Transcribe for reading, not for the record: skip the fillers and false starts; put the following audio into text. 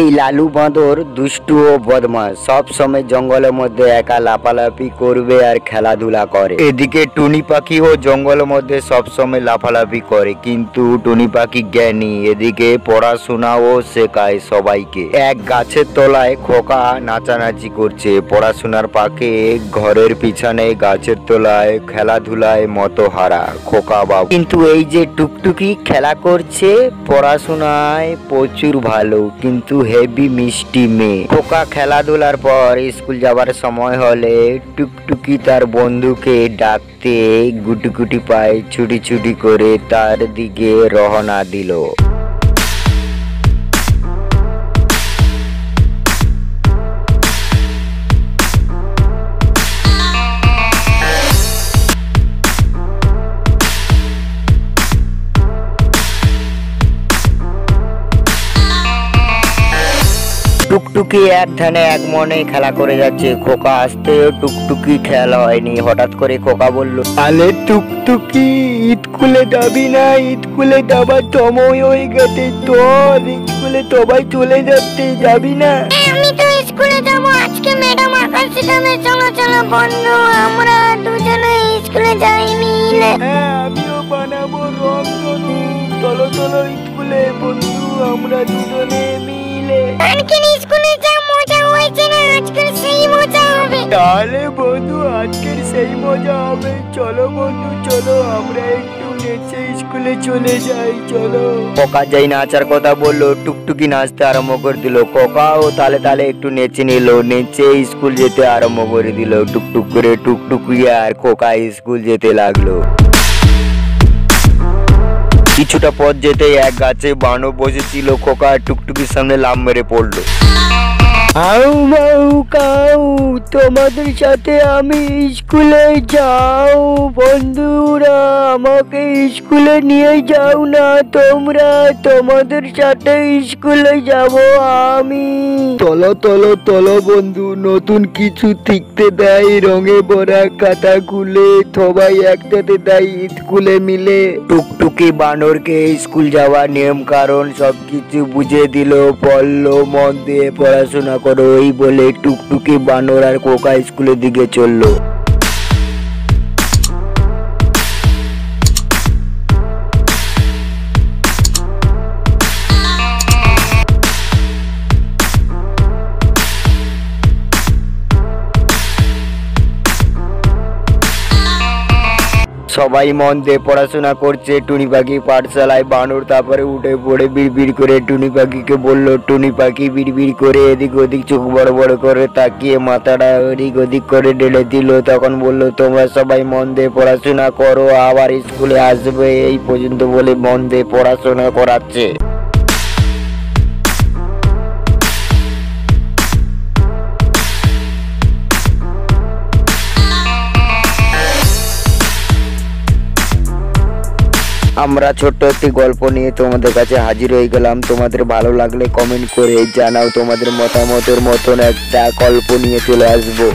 এই লালু বাঁদর দুষ্টু ও বদমাশ, সব সময় জঙ্গলের মধ্যে একা লাফালাফি করবে আর খেলাধুলা করে। এদিকে টুনি পাখিও জঙ্গলের মধ্যে সব সময় লাফালাফি করে, কিন্তু টুনি পাখি জ্ঞানী, এদিকে পড়াশোনাও শেখায় সবাইকে। এক গাছের তলায় খোকা নাচানাচি করছে, পড়াশোনার পাকে ঘরের পিছনে গাছের তলায় খেলাধুলায় মতো হারা খোকা বাবু। কিন্তু এই যে টুকটুকি খেলা করছে, পড়াশোনায় প্রচুর ভালো, কিন্তু হেভি মিষ্টি মেয়ে। খোকা খেলাধুলার পর স্কুল যাবার সময় হলে টুকটুকি তার বন্ধুকে ডাকতে গুটি পায়ে ছুটি ছুটি করে তার দিকে রওনা দিল। টুকটুকি এক ধ্যানে এক মনে খেলা করে যাচ্ছে। খোকা আসতেও টুকটুকি খেলা হয়নি। হঠাৎ করে খোকা বলল, আলে টুকটুকি, স্কুলে যাবি না? স্কুলে যাবার সময় হয়ে গেছে, তোর স্কুলে সবাই চলে যাচ্ছে, যাবি না? আমি তো স্কুলে যাব, আজকে ম্যাডাম আঁকা শেখাবে। চলো চলো বন্ধু, আমরা দুজনে স্কুলে যাই মিলে। হ্যাঁ, আমিও বানাবো রংধনু। চলো চলো স্কুলে বন্ধু, আমরা দুজনে মিলে। আজকের স্কুলে যা মজা হয়েছে না, আজকের সেই মজা হবে। তাহলে বন্ধু আজকের সেই মজা হবে। চলো বন্ধু চলো, আমরা একটু নেচে স্কুলে চলে যাই, চলো। খোকা যেই নাচার কথা বললো, টুকটুকি নাচতে আরম্ভ করে দিল। খোকাও তালে তালে একটু নেচে নিল, নেচে স্কুল যেতে আরম্ভ করে দিল। টুকটুক করে টুকটুকি আর খোকা স্কুল যেতে লাগলো। কিছুটা পথ যেতেই এক গাছে বানর বসেছিল। খোকা টুকটুকির সামনে লাফ মেরে পড়লো। আউ মাউ কাউ, তোমাদের সাথে আমি স্কুলে যাও। বন্ধুরা, আমাকে স্কুলে নিয়ে যাও না তোমরা, তোমাদের সাথে স্কুলে যাব আমি। তলো তলো তলো বন্ধু, নতুন কিছু শিখতে দেয়, রঙে ভরা খাতা খুলে সবাই একসাথে দেয় স্কুলে মিলে। টুকটুকি বানরকে স্কুল যাওয়ার নিয়ম কারণ সবকিছু বুঝিয়ে দিল, বললো মন দিয়ে পড়াশোনা করো। এই বলে টুকটুকি বানর আর খোকা স্কুলের দিকে চললো। সবাই মন দিয়ে পড়াশোনা করছে। টুনি পাখি পাঠশালায়, বানর তারপরে উঠে পড়ে বিড়বিড় করে টুনি পাখিকে বলল। টুনি পাখি বিড়বিড় করে এদিক ওদিক চোখ বড় বড় করে তাকিয়ে মাথাটা এদিক ওদিক করে ঢেলে দিল। তখন বলল, তোমরা সবাই মন দিয়ে পড়াশোনা করো, আবার স্কুলে আসবে। এই পর্যন্ত বলে মন দিয়ে পড়াশোনা করাচ্ছে। আমরা ছোট্ট একটি গল্প নিয়ে তোমাদের কাছে হাজির হয়ে গেলাম। তোমাদের ভালো লাগলে কমেন্ট করে জানাও। তোমাদের মতামতের মতন একটা গল্প নিয়ে চলে আসবো।